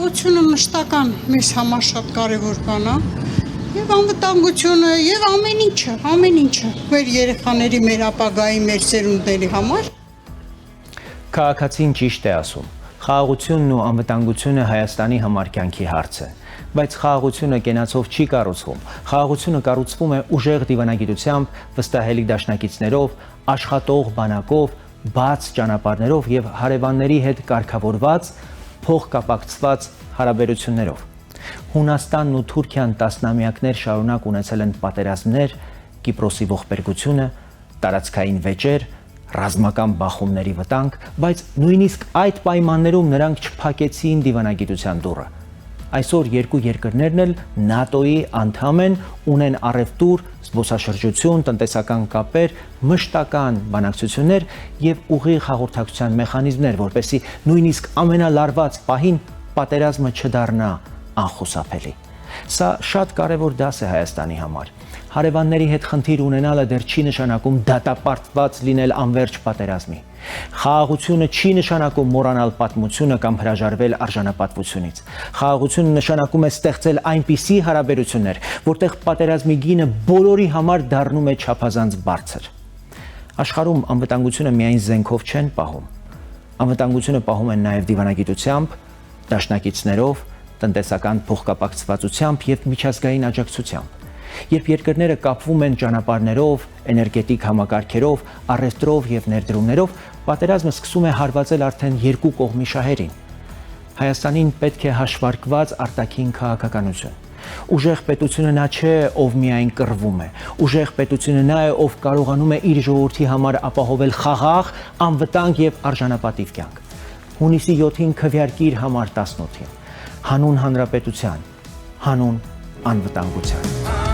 Խաղաղությունը մշտական մեզ համար շատ կարևոր բան է։ Եվ անվտանգությունը, եւ ամեն ինչը մեր երեխաների, մեր ապագայի, մեր սերունդների համար։ Քաղաքացին ճիշտ է ասում։ Խաղաղությունն ու անվտանգությունը Հայաստանի համար կյանքի հարց է, բայց խաղաղությունը կենացով չի կառուցվում։ Խաղաղությունը կառուցվում է ուժեղ դիվանագիտությամբ, վստահելի դաշնակիցներով, աշխատող բանակով, բաց ճանապարհներով եւ հարևանների հետ կարգավորված, փոխկապակցված հարաբերություններով։ Հունաստանն ու Թուրքիան տասնամյակներ շարունակ ունեցել են պատերազմներ, Կիպրոսի ողբերգությունը, տարածքային վեճեր, ռազմական բախումների վտանգ, բայց նույնիսկ այդ պայմաններում նրանք չփակեցին դիվանագիտության դուռը։ Այսօր երկու երկրներն էլ ՆԱՏՕ-ի անդամ են, ունեն առևտուր, զբոսաշրջություն, տնտեսական կապեր, մշտական բանակցություններ եւ ուղիղ հաղորդակցության մեխանիզմներ, որպեսզի նույնիսկ ամենալարված պահին պատերազմը չդառնա անխուսափելի։ Սա շատ կարևոր դաս է Հայաստանի համար։ Հարևանների հետ խնդիր ունենալը դեռ չի նշանակում դատապարտված լինել անվերջ պատերազմի։ Խաղաղությունը չի նշանակում մոռանալ պատմությունը կամ հրաժարվել արժանապատվությունից։ Խաղաղությունը նշանակում է ստեղծել այնպիսի հարաբերություններ, որտեղ պատերազմի գինը բոլորի համար դառնում է չափազանց բարձր։ Աշխարհում անվտանգությունը միայն զենքով չեն պահում։ Անվտանգությունը պահում են նաև դիվանագիտությամբ, դաշնակիցներով, տնտեսական փոխկապակցվածությամբ եւ միջազգային աջակցությամբ։ Երբ երկրները կապվում են ճանապարհներով, էներգետիկ համակարգերով, առևտրով եւ ներդրումներով, պատերազմը սկսում է հարվածել արդեն երկու կողմի շահերին։ Հայաստանին պետք է հաշվարկված արտաքին քաղաքականություն։ Ուժեղ պետությունը նա չէ, ով միայն կռվում է։ Ուժեղ պետությունը նա է, ով կարողանում է իր ժողովրդի համար ապահովել խաղաղ, անվտանգ եւ արժանապատիվ կյանք։ Հունիսի 7-ին քվեարկիր համար 18-ին։ Հանուն հանրապետության, հանուն անվտանգության։